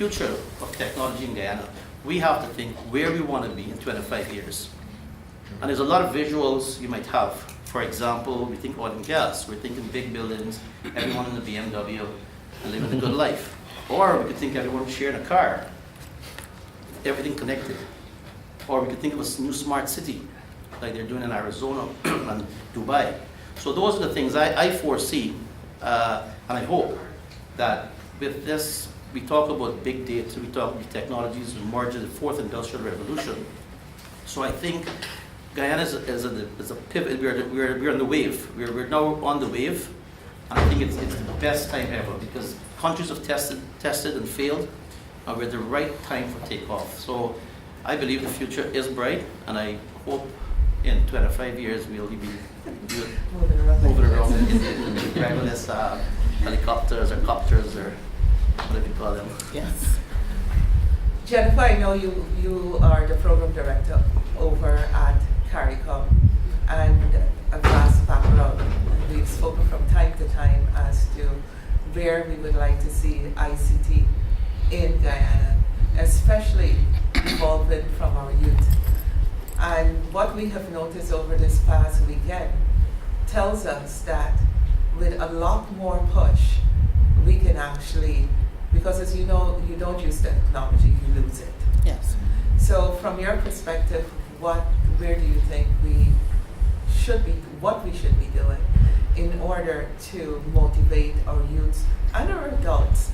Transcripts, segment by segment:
future of technology in Guyana, we have to think where we want to be in 25 years. And there's a lot of visuals you might have. For example, we think oil and gas. We're thinking big buildings, everyone in the BMW, and living a good life. Or we could think everyone sharing a car, everything connected. Or we could think of a new smart city, like they're doing in Arizona and Dubai. So those are the things I foresee, and I hope that with this, we talk about big data, we talk about technologies, and merge the fourth industrial revolution. So I think Guyana is a pivot. We're on the wave. We're now on the wave, and I think it's the best time ever because countries have tested and failed, and we're at the right time for takeoff. So I believe the future is bright, and I hope in 25 years we'll be moving around in driverless helicopters or copters or whatever you call them. Yes. Jennifer, I know you are the program director over at CARICOM and a vast background. And we've spoken from time to time as to where we would like to see ICT in Guyana, especially evolving from our youth. And what we have noticed over this past weekend tells us that with a lot more push, we can actually, because as you know, you don't use technology, you lose it. Yes. So from your perspective, where do you think what we should be doing in order to motivate our youth and our adults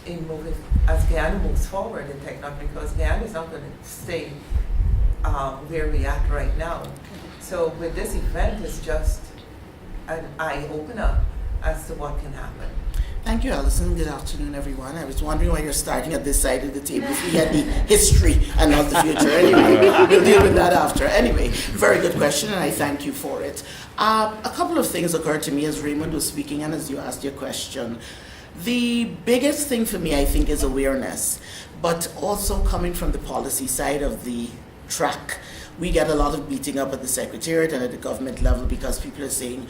in moving, as Guyana moves forward in technology, because Guyana is not going to stay where we at right now. So with this event, it's just an eye-opener as to what can happen. Thank you, Alison. Good afternoon, everyone. I was wondering why you're starting at this side of the table. We had the history and not the future. Anyway, we'll deal with that after. Anyway, very good question, and I thank you for it. A couple of things occurred to me as Raymond was speaking and as you asked your question. The biggest thing for me, I think, is awareness, but also coming from the policy side of the track. We get a lot of beating up at the Secretariat and at the government level because people are saying,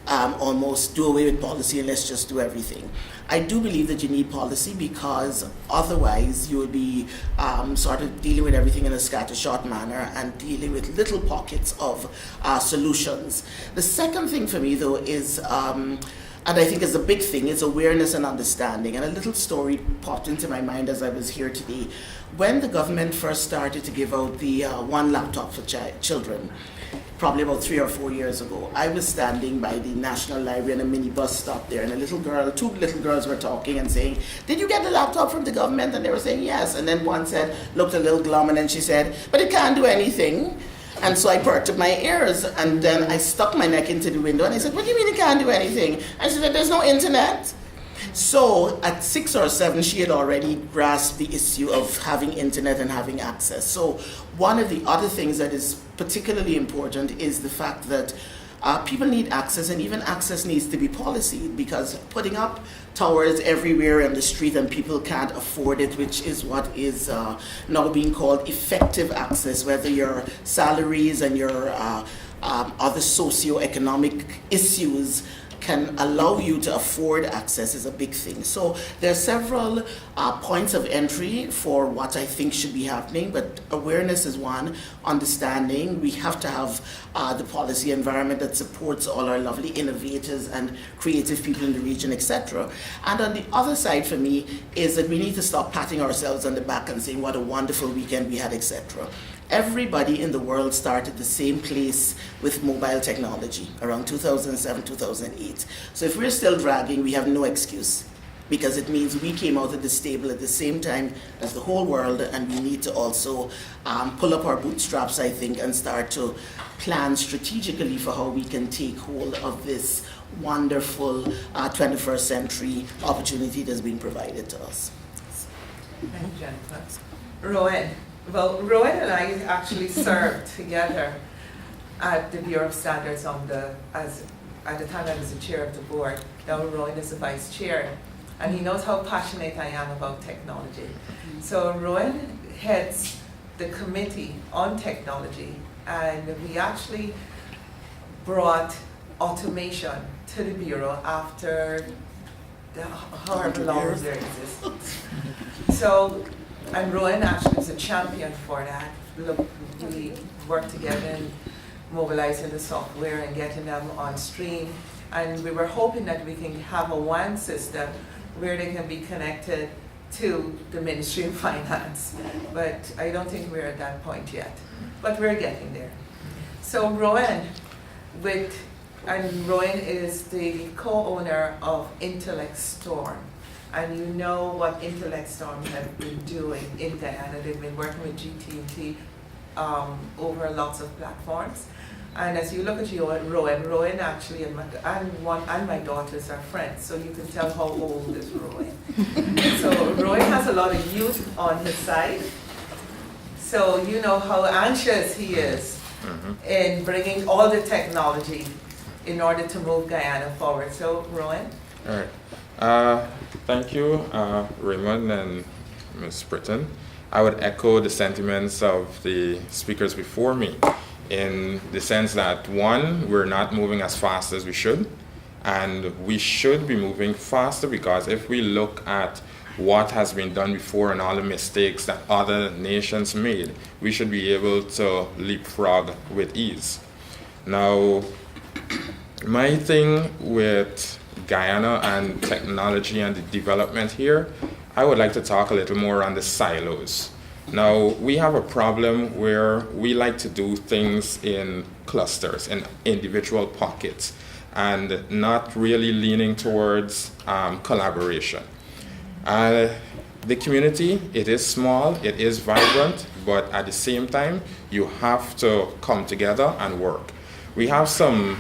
almost do away with policy and let's just do everything. I do believe that you need policy because otherwise you will be sort of dealing with everything in a scattershot manner and dealing with little pockets of solutions. The second thing for me though is, and I think is a big thing, is awareness and understanding. And a little story popped into my mind as I was here today. When the government first started to give out the one laptop for children, probably about 3 or 4 years ago, I was standing by the National Library and a minibus stopped there, and two little girls were talking and saying, "Did you get the laptop from the government?" And they were saying yes. And then one looked a little glum, and then she said, "But it can't do anything." And so I perked up my ears, and then I stuck my neck into the window, and I said, "What do you mean it can't do anything?" And she said, "There's no internet." So at 6 or 7, she had already grasped the issue of having internet and having access. So one of the other things that is particularly important is the fact that people need access, and even access needs to be policy, because putting up towers everywhere in the street and people can't afford it, which is what is now being called effective access, whether your salaries and your other socio-economic issues can allow you to afford access is a big thing. So there are several points of entry for what I think should be happening, but awareness is one, understanding. We have to have the policy environment that supports all our lovely innovators and creative people in the region, etc. And on the other side for me is that we need to stop patting ourselves on the back and saying what a wonderful weekend we had, etc. Everybody in the world started the same place with mobile technology around 2007, 2008. So if we're still dragging, we have no excuse, because it means we came out of the stable at the same time as the whole world, and we need to also pull up our bootstraps, I think, and start to plan strategically for how we can take hold of this wonderful 21st century opportunity that's been provided to us. Thank you, Jennifer. Rowan. Well, Rowan and I actually served together at the Bureau of Standards at the time I was the chair of the board. Now Rowan is the vice chair, and he knows how passionate I am about technology. So Rowan heads the committee on technology, and we actually brought automation to the Bureau after however long was their existence. So, and Rowan actually was a champion for that. Look, we worked together in mobilizing the software and getting them on stream. And we were hoping that we can have a one system where they can be connected to the Ministry of Finance. But I don't think we're at that point yet. But we're getting there. So Rowan, Rowan is the co-owner of Intellect Storm. And you know what Intellect Storm have been doing in Guyana. They've been working with GT&T over lots of platforms. And as you look at Rowan actually and my daughters are friends, so you can tell how old is Rowan. So Rowan has a lot of youth on his side. So you know how anxious he is in bringing all the technology in order to move Guyana forward. So Rowan? All right. Thank you, Raymond and Ms. Britton. I would echo the sentiments of the speakers before me in the sense that, one, we're not moving as fast as we should, and we should be moving faster, because if we look at what has been done before and all the mistakes that other nations made, we should be able to leapfrog with ease. Now, my thing with Guyana and technology and the development here, I would like to talk a little more on the silos. Now, we have a problem where we like to do things in clusters, in individual pockets, and not really leaning towards collaboration. The community, it is small, it is vibrant, but at the same time, you have to come together and work. We have some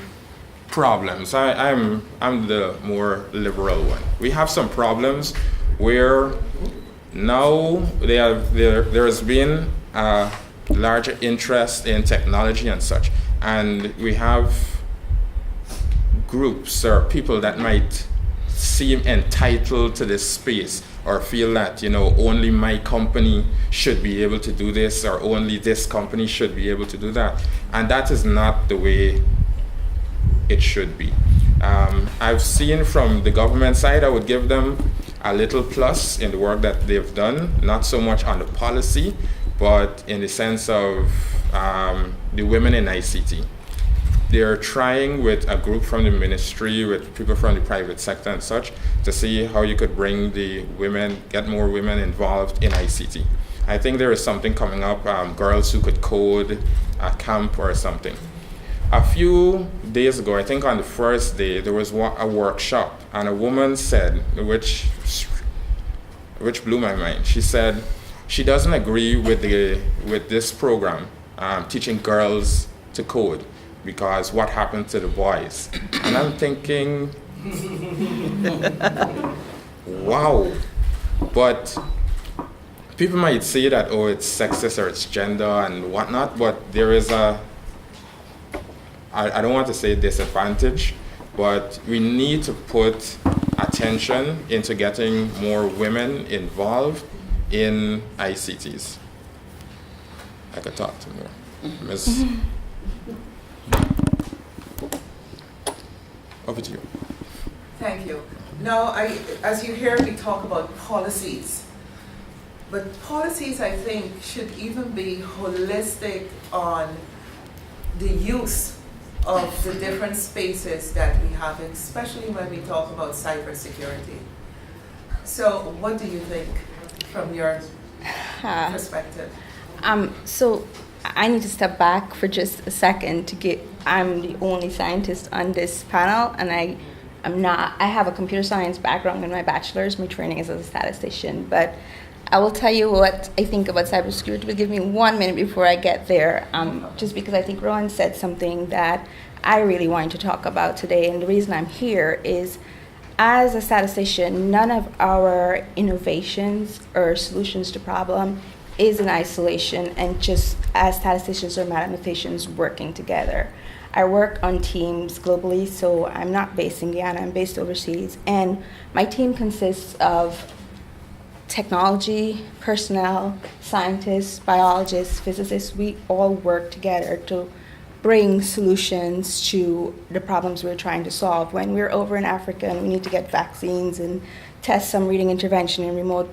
problems. I'm the more liberal one. We have some problems where now there has been a larger interest in technology and such, and we have groups or people that might seem entitled to this space or feel that, only my company should be able to do this, or only this company should be able to do that. And that is not the way it should be. I've seen from the government side, I would give them a little plus in the work that they've done, not so much on the policy, but in the sense of the women in ICT. They're trying with a group from the ministry, with people from the private sector and such, to see how you could bring the women, get more women involved in ICT. I think there is something coming up, Girls Who Could Code, a camp or something. A few days ago, I think on the first day, there was a workshop, and a woman said, which blew my mind. She said she doesn't agree with this program, teaching girls to code, because what happened to the boys? And I'm thinking, wow. But people might say that, oh, it's sexist or it's gender and whatnot, but there is I don't want to say disadvantage, but we need to put attention into getting more women involved in ICTs. I could talk to more. Ms. Over to you. Thank you. Now, as you hear me talk about policies, but policies, I think, should even be holistic on the use of the different spaces that we have, especially when we talk about cybersecurity. So what do you think from your perspective? So I need to step back for just a second I'm the only scientist on this panel, and I have a computer science background in my bachelor's. My training is as a statistician, but I will tell you what I think about cybersecurity, but give me 1 minute before I get there, just because I think Rowan said something that I really wanted to talk about today. And the reason I'm here is, as a statistician, none of our innovations or solutions to problem is in isolation and just as statisticians or mathematicians working together. I work on teams globally, so I'm not based in Guyana, I'm based overseas, and my team consists of technology, personnel, scientists, biologists, physicists. We all work together to bring solutions to the problems we're trying to solve. When we're over in Africa and we need to get vaccines and test some reading intervention in remote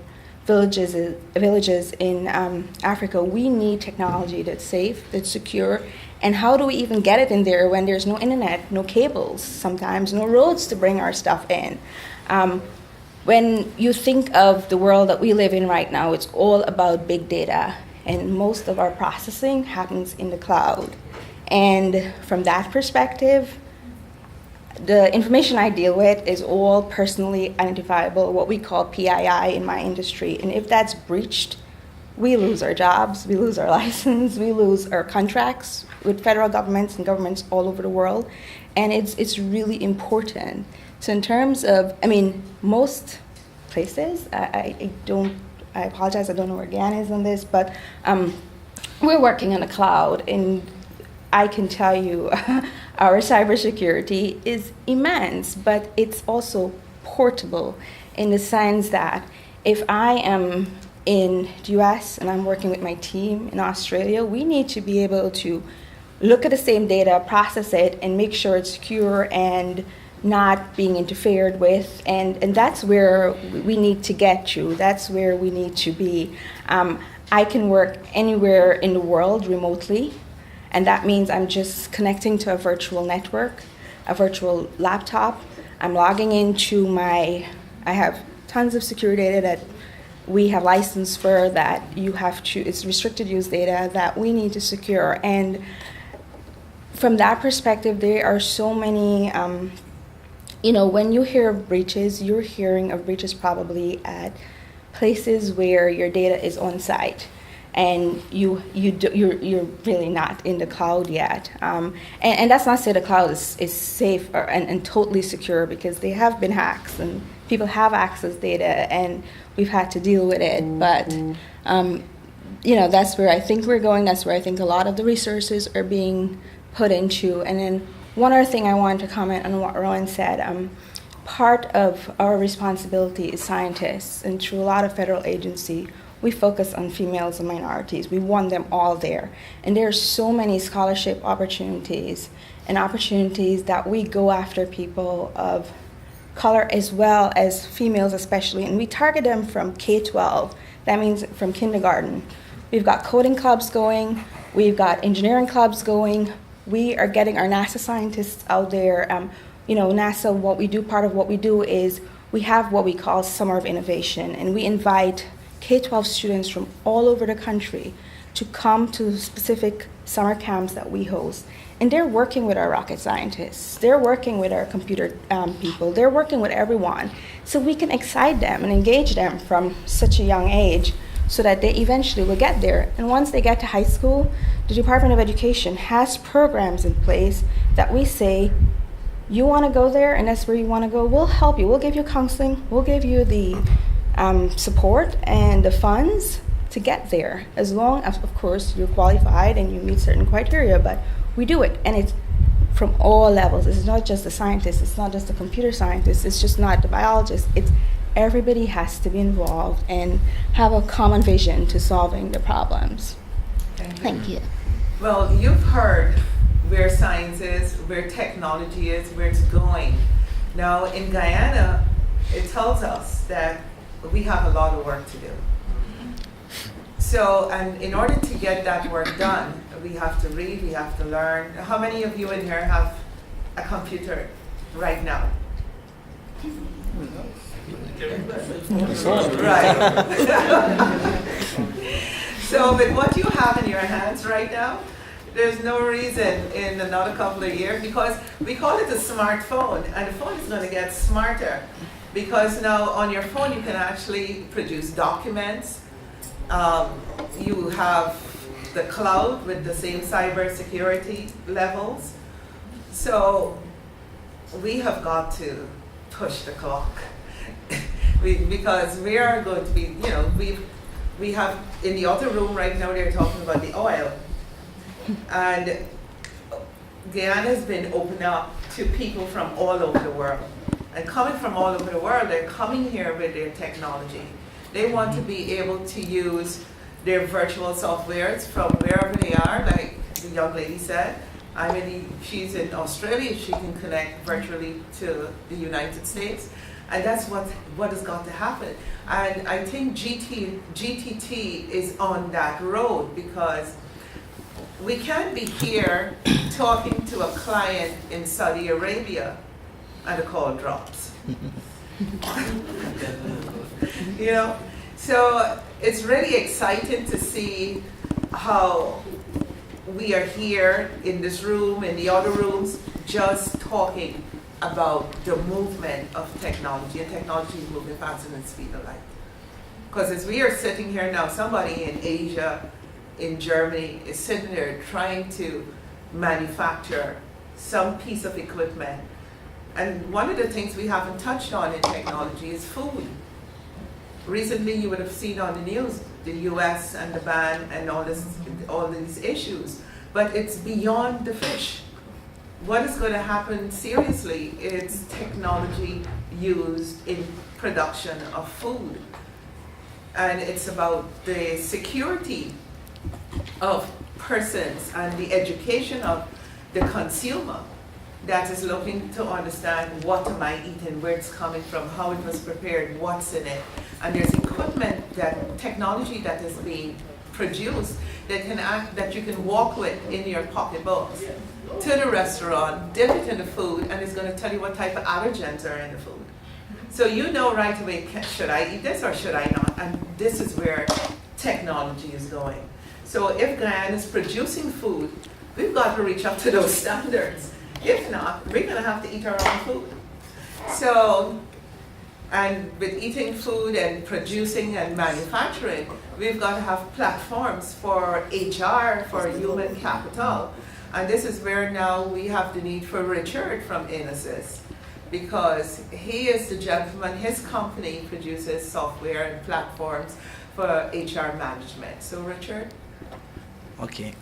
villages in Africa, we need technology that's safe, that's secure. And how do we even get it in there when there's no internet, no cables, sometimes no roads to bring our stuff in? When you think of the world that we live in right now, it's all about big data, and most of our processing happens in the cloud. And from that perspective, the information I deal with is all personally identifiable, what we call PII in my industry. And if that's breached, we lose our jobs, we lose our license, we lose our contracts with federal governments and governments all over the world. And it's really important. So in terms of, most places, I apologize, I don't know where Guyana is on this, but we're working on the cloud, and I can tell you our cybersecurity is immense, but it's also portable in the sense that if I am in the US and I'm working with my team in Australia, we need to be able to look at the same data, process it, and make sure it's secure and not being interfered with. And that's where we need to get to. That's where we need to be. I can work anywhere in the world remotely. And that means I'm just connecting to a virtual network, a virtual laptop. I'm logging into I have tons of secure data that we have license for, that it's restricted use data that we need to secure. And from that perspective, there are so many, when you hear of breaches, you're hearing of breaches probably at places where your data is on site. And you're really not in the cloud yet. And that's not to say the cloud is safe and totally secure, because there have been hacks and people have access data and we've had to deal with it. But, that's where I think we're going. That's where I think a lot of the resources are being put into. And then one other thing I wanted to comment on what Rowan said. Part of our responsibility as scientists, and through a lot of federal agency, we focus on females and minorities. We want them all there. And there are so many scholarship opportunities and opportunities that we go after people of color as well as females especially. And we target them from K-12. That means from kindergarten. We've got coding clubs going. We've got engineering clubs going. We are getting our NASA scientists out there. NASA, part of what we do is we have what we call Summer of Innovation. And we invite K-12 students from all over the country to come to specific summer camps that we host. And they're working with our rocket scientists. They're working with our computer people. They're working with everyone. So we can excite them and engage them from such a young age so that they eventually will get there. And once they get to high school, the Department of Education has programs in place that we say, you want to go there and that's where you want to go, we'll help you. We'll give you counseling. We'll give you the support and the funds to get there, as long as, of course, you're qualified and you meet certain criteria. But we do it, and it's from all levels. It's not just the scientists. It's not just the computer scientists. It's just not the biologists. It's everybody has to be involved and have a common vision to solving the problems. Thank you. Well, you've heard where science is, where technology is, where it's going. Now, in Guyana, it tells us that we have a lot of work to do. So, and in order to get that work done, we have to read, we have to learn. How many of you in here have a computer right now? Right. So with what you have in your hands right now, there's no reason in another couple of years, because we call it a smartphone, and the phone is going to get smarter. Because now on your phone you can actually produce documents. You have the cloud with the same cybersecurity levels. So we have got to push the clock. Because we are going to be, we have in the other room right now, they're talking about the oil. And Guyana has been opened up to people from all over the world. And coming from all over the world, they're coming here with their technology. They want to be able to use their virtual softwares from wherever they are, like the young lady said, She's in Australia, she can connect virtually to the United States. And that's what has got to happen. And I think GTT is on that road, because we can't be here talking to a client in Saudi Arabia and the call drops. You know? So it's really exciting to see how we are here in this room, in the other rooms, just talking about the movement of technology, and technology is moving faster than the speed of light. Because as we are sitting here now, somebody in Asia, in Germany, is sitting there trying to manufacture some piece of equipment. And one of the things we haven't touched on in technology is food. Recently, you would have seen on the news the US and the ban and all these issues, but it's beyond the fish. What is going to happen seriously is technology used in production of food. And it's about the security of persons and the education of the consumer that is looking to understand what am I eating, where it's coming from, how it was prepared, what's in it. And there's equipment, technology that is being produced that you can walk with in your pocketbook to the restaurant, dip it in the food, and it's going to tell you what type of allergens are in the food. So you know right away, should I eat this or should I not? And this is where technology is going. So if Guyana is producing food, we've got to reach up to those standards. If not, we're going to have to eat our own food. So, and with eating food and producing and manufacturing, we've got to have platforms for HR, for human capital. And this is where now we have the need for Richard from Innov8, because he is the gentleman, his company produces software and platforms for HR management. So Richard? Okay.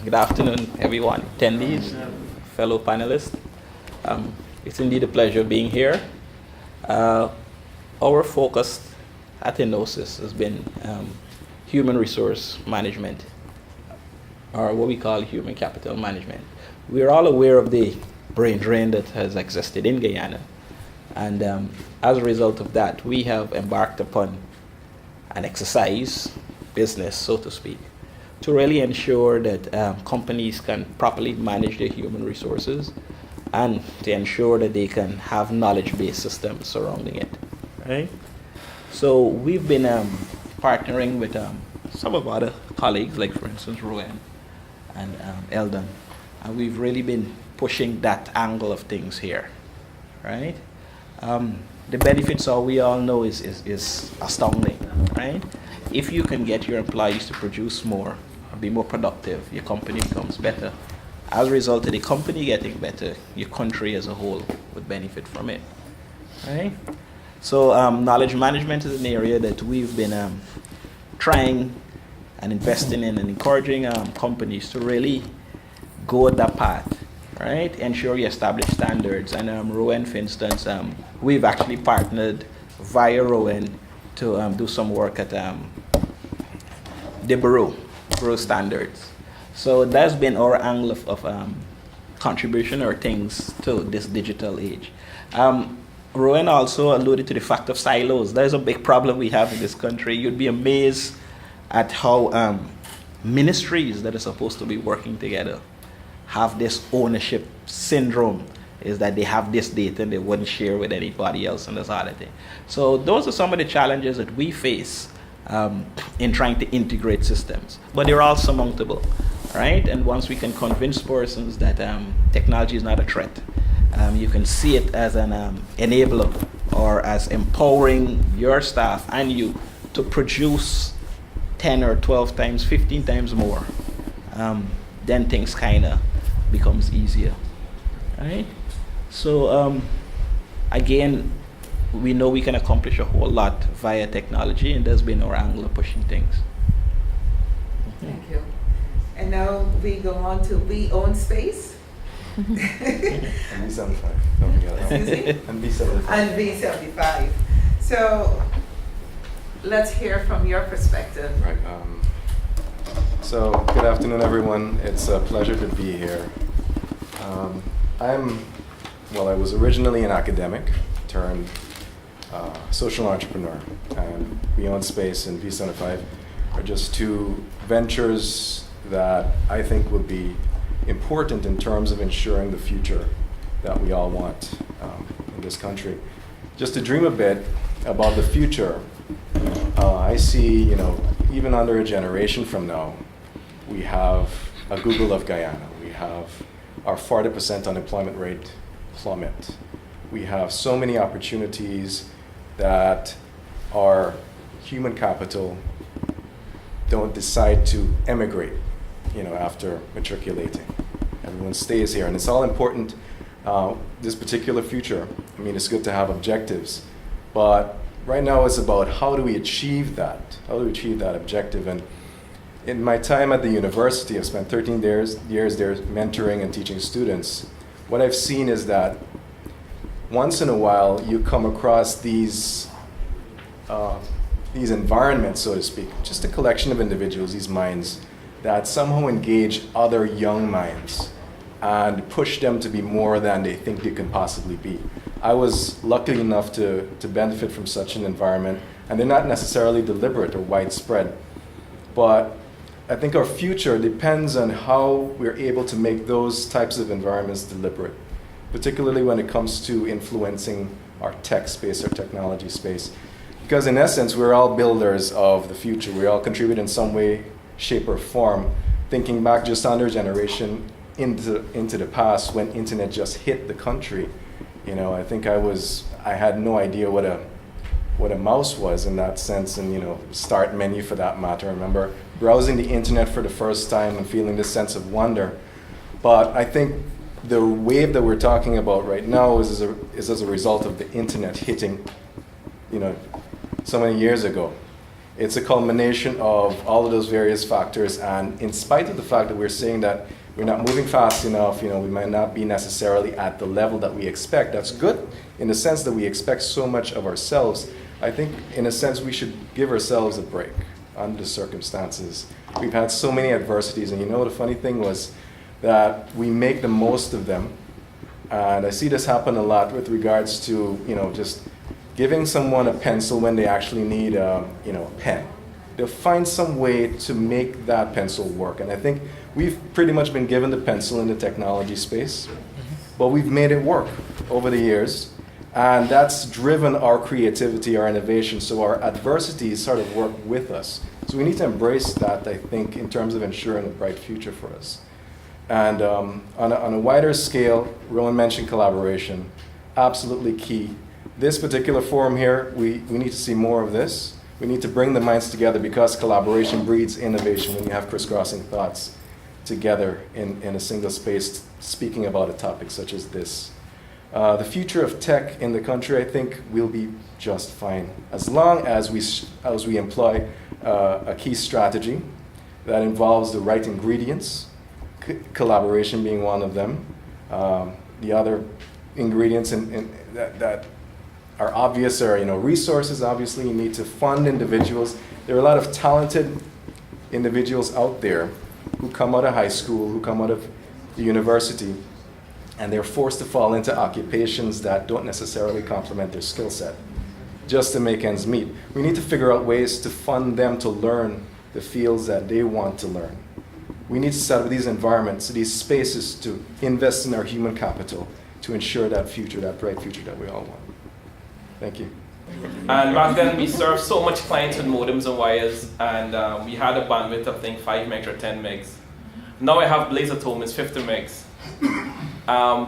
Good afternoon, everyone, attendees, fellow panelists. It's indeed a pleasure being here. Our focus at Innov8 has been human resource management, or what we call human capital management. We are all aware of the brain drain that has existed in Guyana, and as a result of that, we have embarked upon an exercise, business, so to speak, to really ensure that companies can properly manage their human resources and to ensure that they can have knowledge-based systems surrounding it, right? So we've been partnering with some of our other colleagues, like for instance, Rowan and Eldon, and we've really been pushing that angle of things here, right? The benefits, all we all know, is astounding, right? If you can get your employees to produce more, be more productive, your company becomes better. As a result of the company getting better, your country as a whole would benefit from it, right? So knowledge management is an area that we've been trying and investing in and encouraging companies to really go that path, right? Ensure you establish standards. And Rowan, for instance, we've actually partnered via Rowan to do some work at the Bureau standards. So that's been our angle of contribution or things to this digital age. Rowan also alluded to the fact of silos. There's a big problem we have in this country. You'd be amazed at how ministries that are supposed to be working together have this ownership syndrome, is that they have this data and they wouldn't share with anybody else and this other thing. So those are some of the challenges that we face in trying to integrate systems, but they're all surmountable, right? And once we can convince persons that technology is not a threat, you can see it as an enabler or as empowering your staff and you to produce 10 or 12 times, 15 times more, then things kind of becomes easier, right? So again, we know we can accomplish a whole lot via technology, and there's been our angle of pushing things. Thank you. And now we go on to We Own Space. And B75. Don't forget that. Excuse me? And B75. And B75. So let's hear from your perspective. Right. So good afternoon, everyone. It's a pleasure to be here. I was originally an academic turned social entrepreneur, and Beyond Space and V75 are just two ventures that I think would be important in terms of ensuring the future that we all want in this country. Just to dream a bit about the future, I see, even under a generation from now, we have a Google of Guyana. We have our 40% unemployment rate plummet. We have so many opportunities that our human capital don't decide to emigrate, after matriculating. Everyone stays here, and it's all important. This particular future, it's good to have objectives, but right now it's about how do we achieve that? How do we achieve that objective? And in my time at the university, I've spent 13 years there mentoring and teaching students. What I've seen is that once in a while you come across these environments, so to speak, just a collection of individuals, these minds, that somehow engage other young minds and push them to be more than they think they can possibly be. I was lucky enough to benefit from such an environment, and they're not necessarily deliberate or widespread, but I think our future depends on how we're able to make those types of environments deliberate, particularly when it comes to influencing our tech space, our technology space. Because in essence, we're all builders of the future. We all contribute in some way, shape, or form. Thinking back just under a generation into the past when internet just hit the country, I think I had no idea what a mouse was in that sense, and start menu for that matter. I remember browsing the internet for the first time and feeling this sense of wonder. But I think the wave that we're talking about right now is as a result of the internet hitting, so many years ago. It's a culmination of all of those various factors, and in spite of the fact that we're saying that we're not moving fast enough, we might not be necessarily at the level that we expect. That's good in the sense that we expect so much of ourselves. I think in a sense we should give ourselves a break under the circumstances. We've had so many adversities, and the funny thing was that we make the most of them. And I see this happen a lot with regards to, just giving someone a pencil when they actually need a pen. They'll find some way to make that pencil work. And I think we've pretty much been given the pencil in the technology space, but we've made it work over the years. And that's driven our creativity, our innovation. So our adversities sort of work with us. So we need to embrace that, I think, in terms of ensuring a bright future for us. And on a wider scale, Rowan mentioned collaboration, absolutely key. This particular forum here, we need to see more of this. We need to bring the minds together because collaboration breeds innovation when you have crisscrossing thoughts together in a single space speaking about a topic such as this. The future of tech in the country, I think, will be just fine as long as we employ a key strategy that involves the right ingredients, collaboration being one of them. The other ingredients that are obvious are, resources. Obviously, you need to fund individuals. There are a lot of talented individuals out there who come out of high school, who come out of the university, and they're forced to fall into occupations that don't necessarily complement their skill set just to make ends meet. We need to figure out ways to fund them to learn the fields that they want to learn. We need to set up these environments, these spaces to invest in our human capital to ensure that future, that bright future that we all want. Thank you. And back then we served so much clients with modems and wires, and we had a bandwidth of, I think, 5 megs or 10 megs. Now I have Blaze at home, it's 50 megs.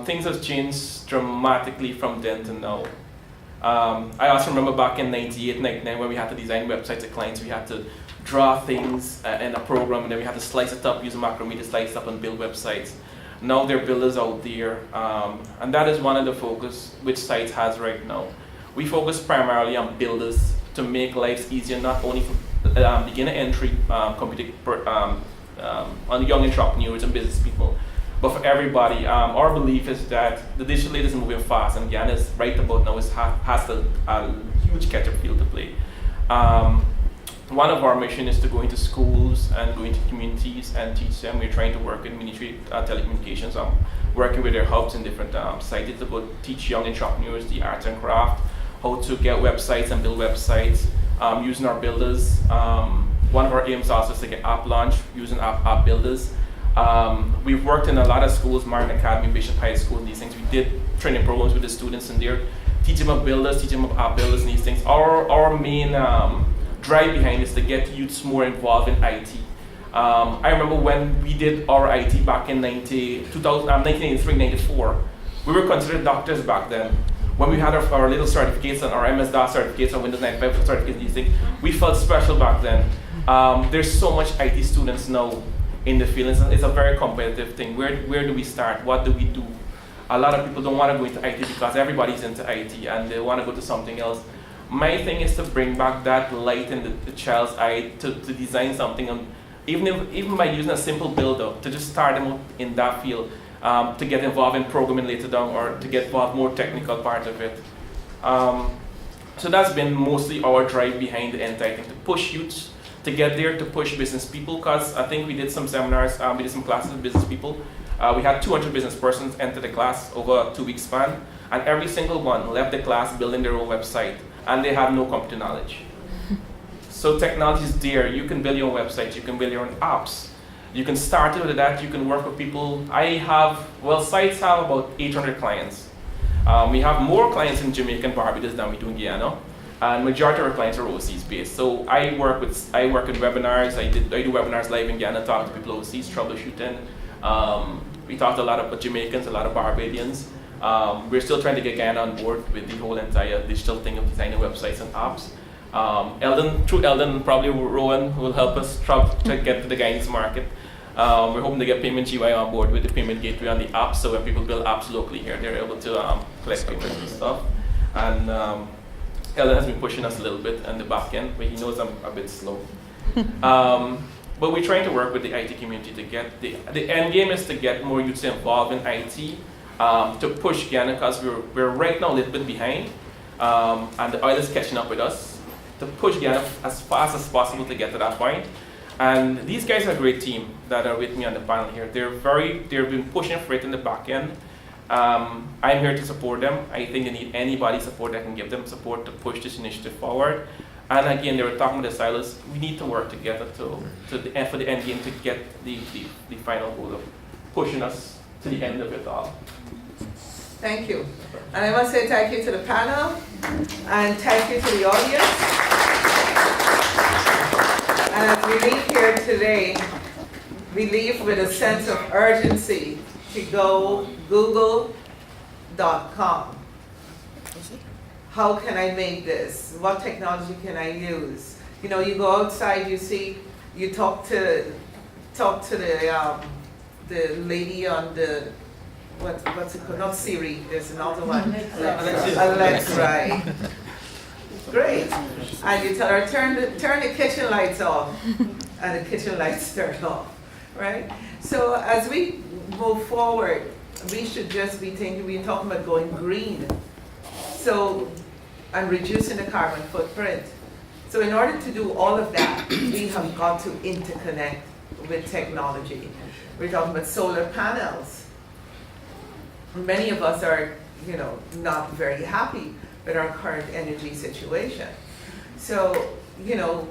Things have changed dramatically from then to now. I also remember back in 98, 99 when we had to design websites to clients, we had to draw things in a program, and then we had to slice it up, use a macrame to slice it up and build websites. Now there are builders out there, and that is one of the focus which Sites has right now. We focus primarily on builders to make lives easier, not only for beginner entry, on young entrepreneurs and business people, but for everybody. Our belief is that the digital age is moving fast, and Guyana is right about now has a huge catch-up field to play. one of our mission is to go into schools and go into communities and teach them. We're trying to work with Ministry of Telecommunications, working with their hubs in different sites to go teach young entrepreneurs the arts and craft, how to get websites and build websites using our builders. One of our aims also is to get app launch using app builders. We've worked in a lot of schools, Martin Academy, Bishop High School, and these things. We did training programs with the students in there, teach them about builders, teach them about app builders and these things. Our main drive behind is to get youths more involved in IT. I remember when we did our IT back in 1983, 94, we were considered doctors back then. When we had our little certificates and our MS-DOS certificates and Windows 95 certificates, these things, we felt special back then. There's so much IT students now in the field. It's a very competitive thing. Where do we start? What do we do? A lot of people don't want to go into IT because everybody's into IT and they want to go to something else. My thing is to bring back that light in the child's eye to design something, and even by using a simple builder, to just start them out in that field, to get involved in programming later down, or to get involved more technical part of it. So that's been mostly our drive behind the entire thing, to push youths to get there, to push business people, because I think we did some seminars, we did some classes with business people. We had 200 business persons enter the class over a 2-week span, and every single one left the class building their own website, and they have no computer knowledge. So technology is there. You can build your own websites, you can build your own apps. You can start with that, you can work with people. Sites have about 800 clients. We have more clients in Jamaica and Barbados than we do in Guyana. And majority of our clients are overseas based. So I work in webinars. I do webinars live in Guyana, talk to people overseas, troubleshooting. We talked a lot about Jamaicans, a lot of Barbadians. We're still trying to get Guyana on board with the whole entire digital thing of designing websites and apps. Through Eldon, probably Rowan will help us try to get to the Guyanese market. We're hoping to get Payment GY on board with the payment gateway on the app, so when people build apps locally here, they're able to collect payments and stuff. And Eldon has been pushing us a little bit on the back end, but he knows I'm a bit slow. But we're trying to work with the IT community to get the end game is to get more youths involved in IT, to push Guyana, because we're right now a little bit behind, and the oil is catching up with us, to push Guyana as fast as possible to get to that point. And these guys are a great team that are with me on the panel here. They've been pushing for it in the back end. I'm here to support them. I think they need anybody's support that can give them support to push this initiative forward. And again, they were talking about the silos. We need to work together for the end game to get the final goal of pushing us to the end of it all. Thank you. And I must say thank you to the panel and thank you to the audience. And as we leave here today, we leave with a sense of urgency to go google.com. How can I make this? What technology can I use? You know, you go outside, you talk to the lady on the, what's it called? Not Siri, there's another one. Alexa, right. Great. And you tell her, turn the kitchen lights off, and the kitchen lights turn off, right? So as we move forward, we should just be thinking, we're talking about going green. So, and reducing the carbon footprint. So in order to do all of that, we have got to interconnect with technology. We're talking about solar panels. Many of us are, not very happy with our current energy situation. So,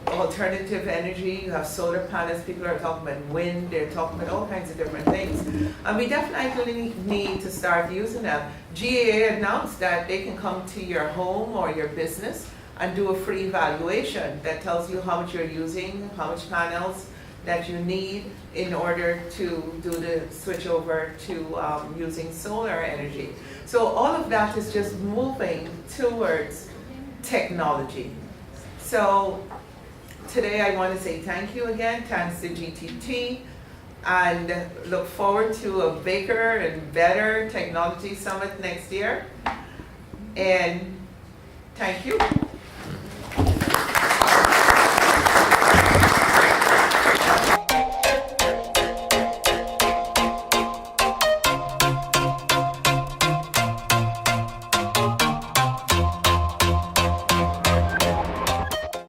alternative energy, you have solar panels, people are talking about wind, they're talking about all kinds of different things. And we definitely need to start using them. GAA announced that they can come to your home or your business and do a free evaluation that tells you how much you're using, how much panels that you need in order to do the switch over to using solar energy. So all of that is just moving towards technology. So today I want to say thank you again, thanks to GTT, and look forward to a bigger and better technology summit next year. And thank you.